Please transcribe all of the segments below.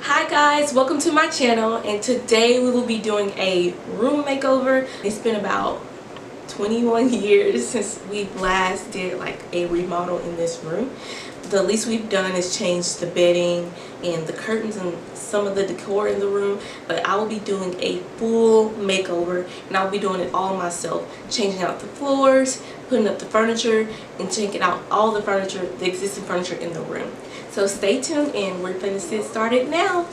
Hi guys, welcome to my channel, and today we will be doing a room makeover. It's been about 21 years since we last did like a remodel in this room. The least we've done is change the bedding and the curtains and some of the decor in the room, but I will be doing a full makeover and I'll be doing it all myself, changing out the floors, putting up the furniture, and checking out all the furniture, the existing furniture in the room. So stay tuned and we're going to get started now.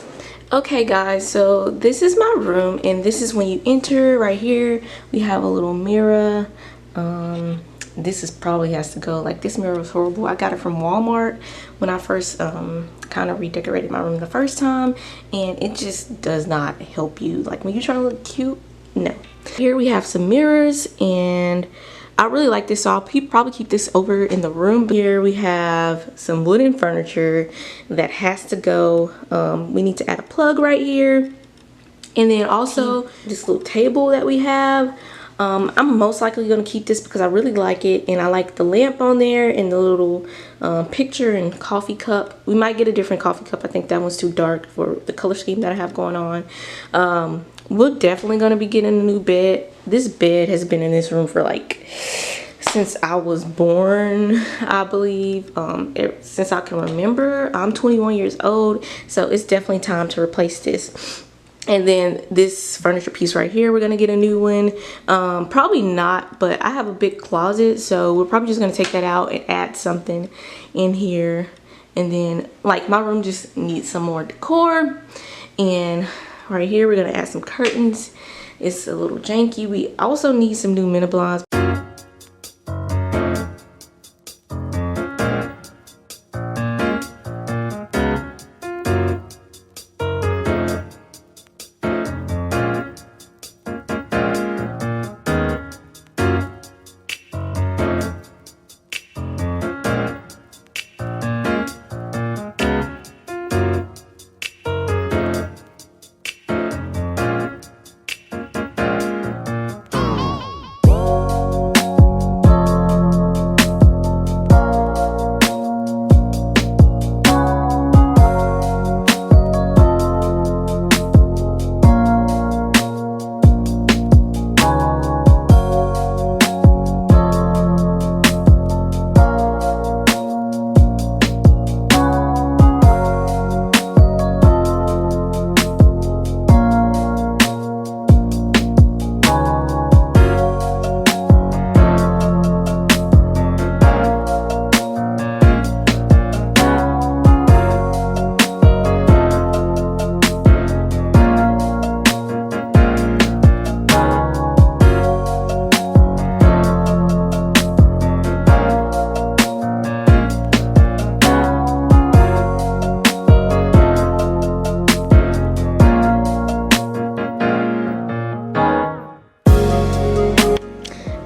Okay guys, so this is my room, and this is when you enter. Right here we have a little mirror. This is probably has to go. Like, this mirror was horrible. I got it from Walmart when I first kind of redecorated my room the first time, and it just does not help you. Like, when you're trying to look cute, no. Here we have some mirrors, and I really like this, so I'll probably keep this over in the room. Here we have some wooden furniture that has to go. We need to add a plug right here, and then also this little table that we have. I'm most likely going to keep this because I really like it, and I like the lamp on there and the little picture and coffee cup. We might get a different coffee cup. I think that one's too dark for the color scheme that I have going on. We're definitely going to be getting a new bed. This bed has been in this room for like since I was born, I believe. Since I can remember. I'm 21 years old, so it's definitely time to replace this. And then this furniture piece right here, we're gonna get a new one. Probably not, but I have a big closet, so we're probably just gonna take that out and add something in here. And then, like, my room just needs some more decor. And right here we're gonna add some curtains. It's a little janky. We also need some new mini blinds.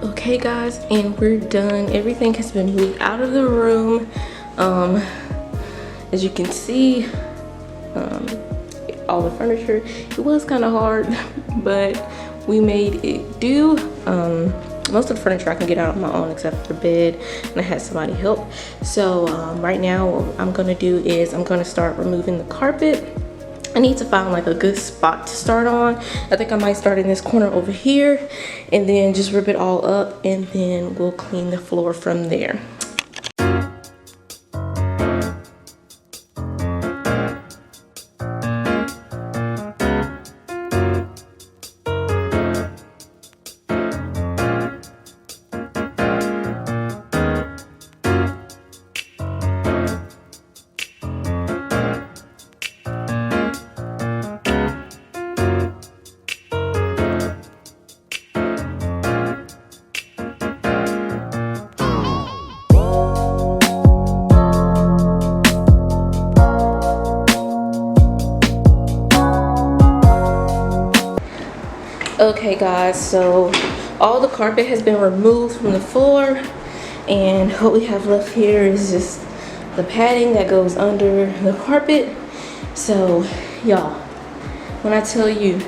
Okay guys, and we're done. Everything has been moved out of the room. As you can see, all the furniture, it was kind of hard, but we made it do. Most of the furniture I can get out on my own except for the bed, and I had somebody help. So right now what I'm gonna do is I'm gonna start removing the carpet. I need to find like a good spot to start on. I think I might start in this corner over here and then just rip it all up, and then we'll clean the floor from there. Okay guys, so all the carpet has been removed from the floor, and what we have left here is just the padding that goes under the carpet. So y'all, when I tell you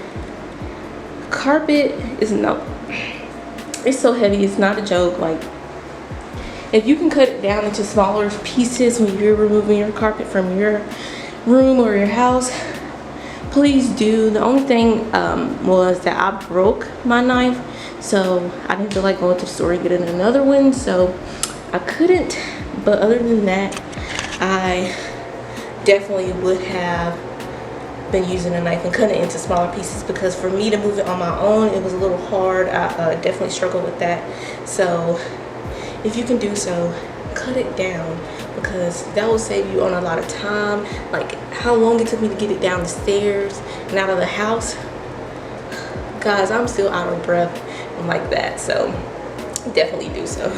carpet is it's so heavy, it's not a joke. Like, if you can cut it down into smaller pieces when you're removing your carpet from your room or your house, please do. The only thing was that I broke my knife, so I didn't feel like going to the store and getting another one, so I couldn't. But other than that, I definitely would have been using a knife and cutting it into smaller pieces, because for me to move it on my own, it was a little hard. I definitely struggled with that. So if you can do so, cut it down, because that will save you on a lot of time. Like how long it took me to get it down the stairs and out of the house, guys, I'm still out of breath like that. So definitely do so.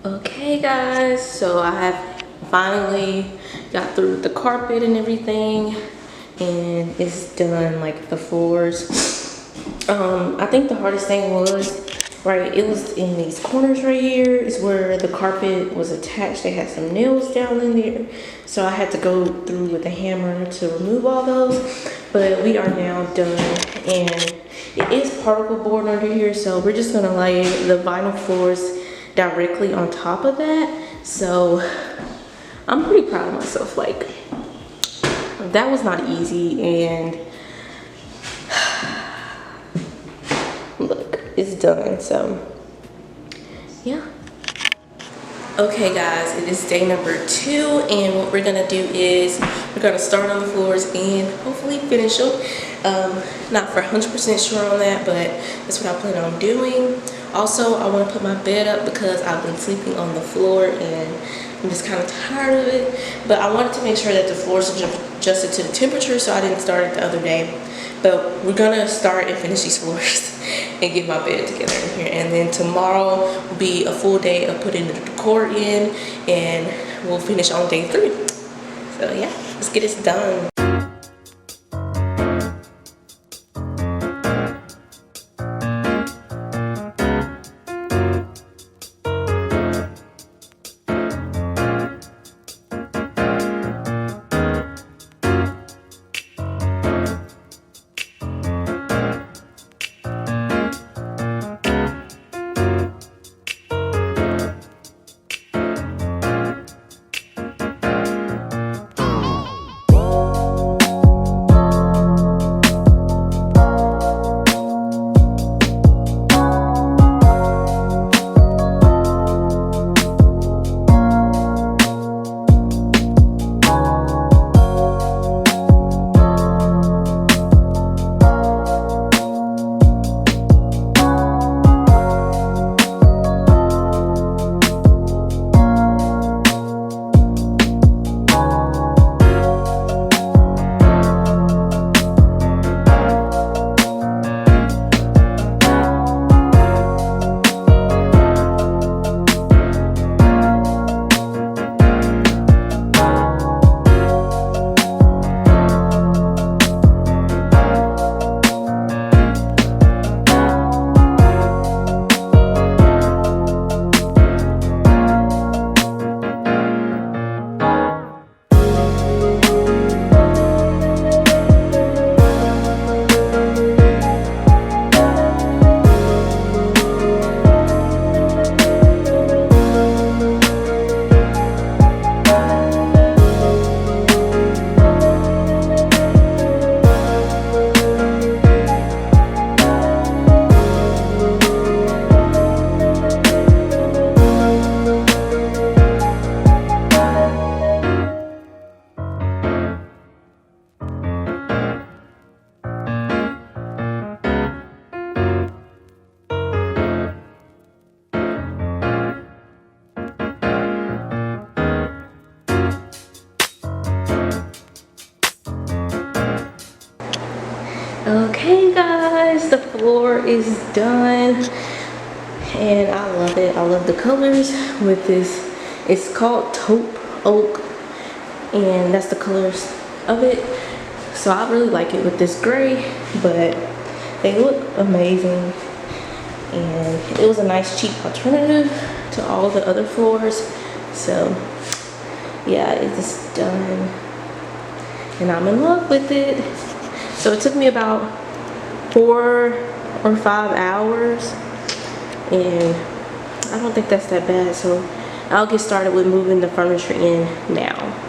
Okay guys, so I have finally got through the carpet and everything, and it's done, like the floors. I think the hardest thing was, right, it was in these corners right here is where the carpet was attached. They had some nails down in there, so I had to go through with a hammer to remove all those. But we are now done, and it is particle board under here, so we're just gonna lay the vinyl floors directly on top of that. So I'm pretty proud of myself. Like, that was not easy, and look, it's done. So yeah. Okay guys, it is day number 2, and what we're gonna do is we're gonna start on the floors and hopefully finish them. Not for 100% sure on that, but that's what I plan on doing. Also, I want to put my bed up because I've been sleeping on the floor and I'm just kind of tired of it. But I wanted to make sure that the floors are adjusted to the temperature, so I didn't start it the other day. But we're gonna start and finish these floors and get my bed together in here. And then tomorrow will be a full day of putting the decor in, and we'll finish on day 3. So yeah, let's get this done. Okay guys, the floor is done and I love it. I love the colors with this. It's called taupe oak, and that's the colors of it. So I really like it with this gray, but they look amazing. And it was a nice cheap alternative to all the other floors. So yeah, it's done and I'm in love with it. So it took me about 4 or 5 hours, and I don't think that's that bad. So I'll get started with moving the furniture in now.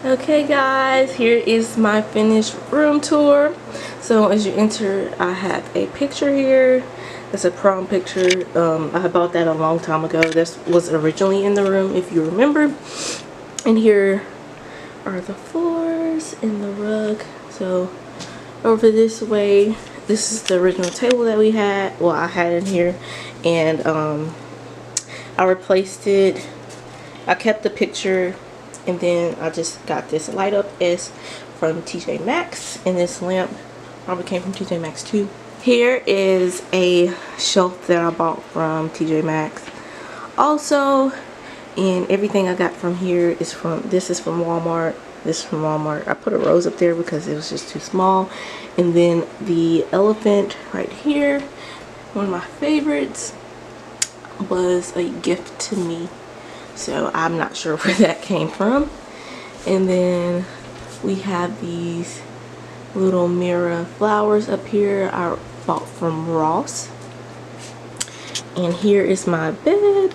Okay guys, here is my finished room tour. So as you enter, I have a picture here. That's a prom picture. I bought that a long time ago. This was originally in the room, if you remember. And here are the floors and the rug. So over this way, this is the original table that we had. Well, I had in here, and I replaced it. I kept the picture. And then I just got this light up S from TJ Maxx, and this lamp probably came from TJ Maxx too. Here is a shelf that I bought from TJ Maxx also, and everything I got from here is from, this is from Walmart, this is from Walmart. I put a rose up there because it was just too small. And then the elephant right here, one of my favorites, was a gift to me. So I'm not sure where that came from. And then we have these little mirror flowers up here I bought from Ross. And here is my bed.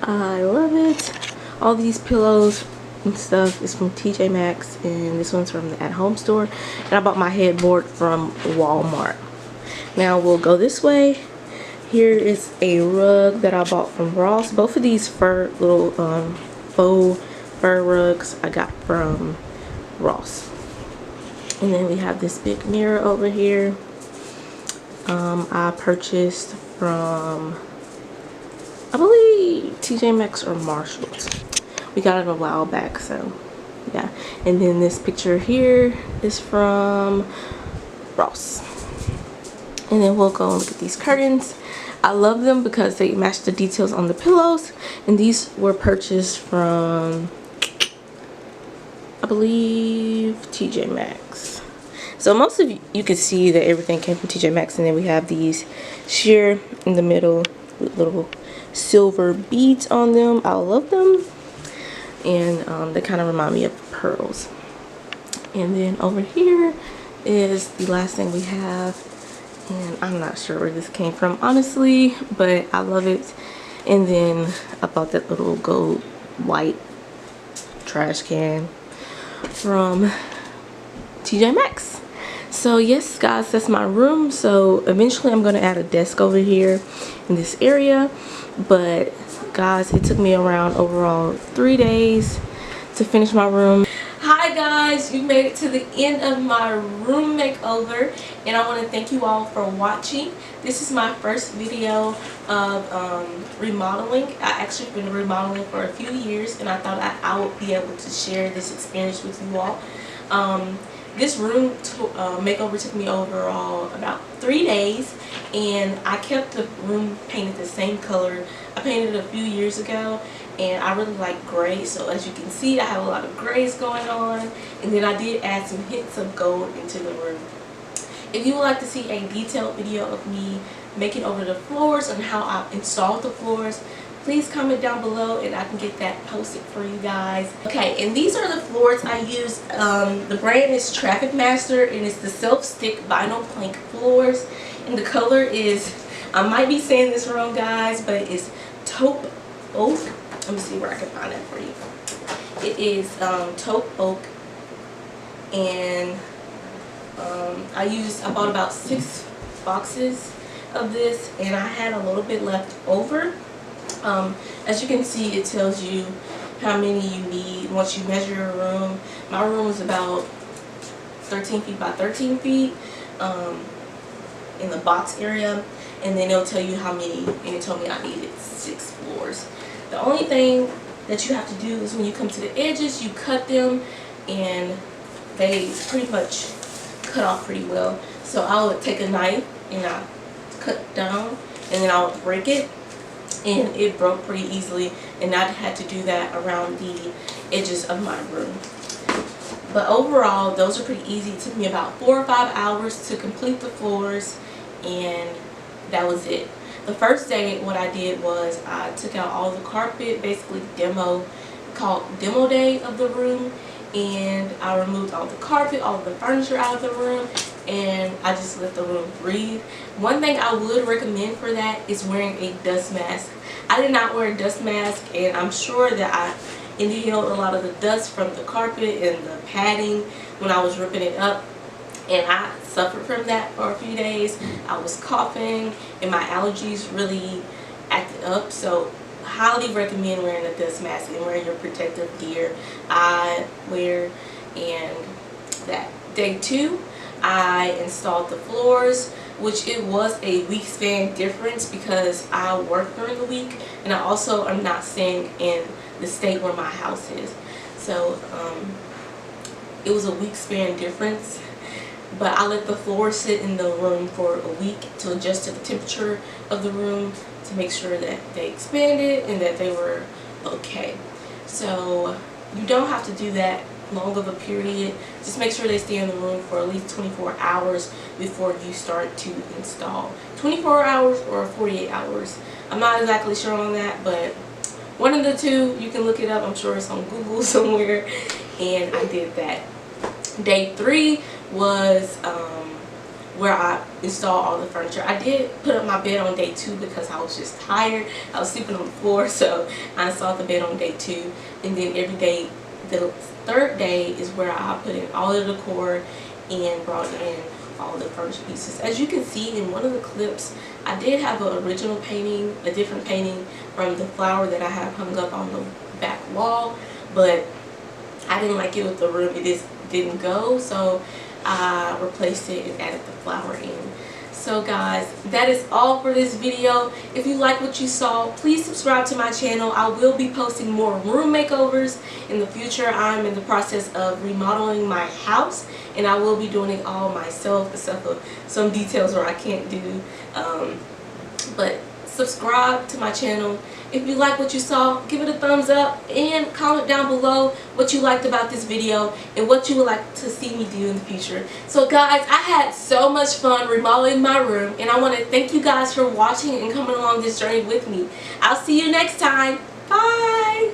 I love it. All these pillows and stuff is from TJ Maxx, and this one's from the At Home store. And I bought my headboard from Walmart. Now we'll go this way. Here is a rug that I bought from Ross. Both of these little faux fur rugs I got from Ross. And then we have this big mirror over here. I purchased from, I believe, TJ Maxx or Marshalls. We got it a while back, so yeah. And then this picture here is from Ross. And then we'll go and look at these curtains. I love them because they match the details on the pillows. And these were purchased from, I believe, TJ Maxx. So most of you can see that everything came from TJ Maxx. And then we have these sheer in the middle with little silver beads on them. I love them. And they kind of remind me of pearls. And then over here is the last thing we have. And I'm not sure where this came from, honestly, but I love it. And then I bought that little gold white trash can from TJ Maxx. So yes guys, that's my room. So eventually I'm going to add a desk over here in this area. But guys, it took me around overall 3 days to finish my room. Alright guys, you made it to the end of my room makeover, and I want to thank you all for watching. This is my first video of remodeling. I actually been remodeling for a few years, and I thought I would be able to share this experience with you all. This room makeover took me overall about 3 days, and I kept the room painted the same color. I painted it a few years ago, and I really like gray, so as you can see I have a lot of grays going on, and then I did add some hints of gold into the room. If you would like to see a detailed video of me making over the floors and how I installed the floors, please comment down below and I can get that posted for you guys. Okay, and these are the floors I used. The brand is Traffic Master, and it's the self-stick vinyl plank floors, and the color is, I might be saying this wrong guys, but it's taupe oak. Let me see where I can find that for you. It is taupe oak, and I bought about 6 boxes of this, and I had a little bit left over. As you can see, it tells you how many you need once you measure your room. My room was about 13 feet by 13 feet in the box area, and then it'll tell you how many, and it told me I needed 6 floors. The only thing that you have to do is when you come to the edges, you cut them, and they pretty much cut off pretty well. So I would take a knife and I cut down, and then I would break it, and it broke pretty easily, and I had to do that around the edges of my room. But overall, those are pretty easy. It took me about 4 or 5 hours to complete the floors, and that was it. The first day, what I did was I took out all the carpet, basically called demo day of the room, and I removed all the carpet, all of the furniture out of the room, and I just let the room breathe. One thing I would recommend for that is wearing a dust mask. I did not wear a dust mask, and I'm sure that I inhaled a lot of the dust from the carpet and the padding when I was ripping it up, and I suffered from that for a few days. I was coughing, and my allergies really acted up, so highly recommend wearing a dust mask and wearing your protective gear. I wear, and that day 2 I installed the floors, which it was a week span difference because I work during the week, and I also am not staying in the state where my house is, so it was a week span difference. But I let the floor sit in the room for a week to adjust to the temperature of the room, to make sure that they expanded and that they were okay. So you don't have to do that long of a period. Just make sure they stay in the room for at least 24 hours before you start to install. 24 hours or 48 hours. I'm not exactly sure on that, but one of the two. You can look it up. I'm sure it's on Google somewhere. And I did that. Day 3 was where I installed all the furniture. I did put up my bed on day 2 because I was just tired. I was sleeping on the floor, so I installed the bed on day 2. And then every day, the 3rd day is where I put in all the decor and brought in all the furniture pieces. As you can see in one of the clips, I did have an original painting, a different painting from the flower that I have hung up on the back wall, but I didn't like it with the room. It just didn't go, so I replaced it and added the flower in. So guys, that is all for this video. If you like what you saw, please subscribe to my channel. I will be posting more room makeovers in the future. I'm in the process of remodeling my house, and I will be doing it all myself, except for some details where I can't do. But subscribe to my channel. If you like what you saw, give it a thumbs up and comment down below what you liked about this video and what you would like to see me do in the future. So guys, I had so much fun remodeling my room, and I want to thank you guys for watching and coming along this journey with me. I'll see you next time. Bye!